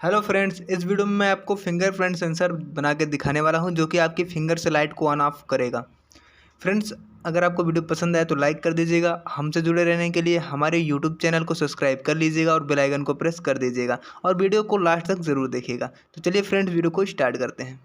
Hello friends, इस video में मैं आपको फिंगरप्रिंट सेंसर बना के दिखाने वाला हूं जो कि आपकी फिंगर से लाइट को ऑन ऑफ करेगा। फ्रेंड्स, अगर आपको वीडियो पसंद आए तो लाइक कर दीजिएगा। हमसे जुड़े रहने के लिए हमारे यूट्यूब चैनल को सब्सक्राइब कर लीजिएगा और बेल आइकन को प्रेस कर दीजिएगा और वीडियो को लास्ट तक ज़रूर देखिएगा। तो चलिए फ्रेंड्स, वीडियो को स्टार्ट करते हैं।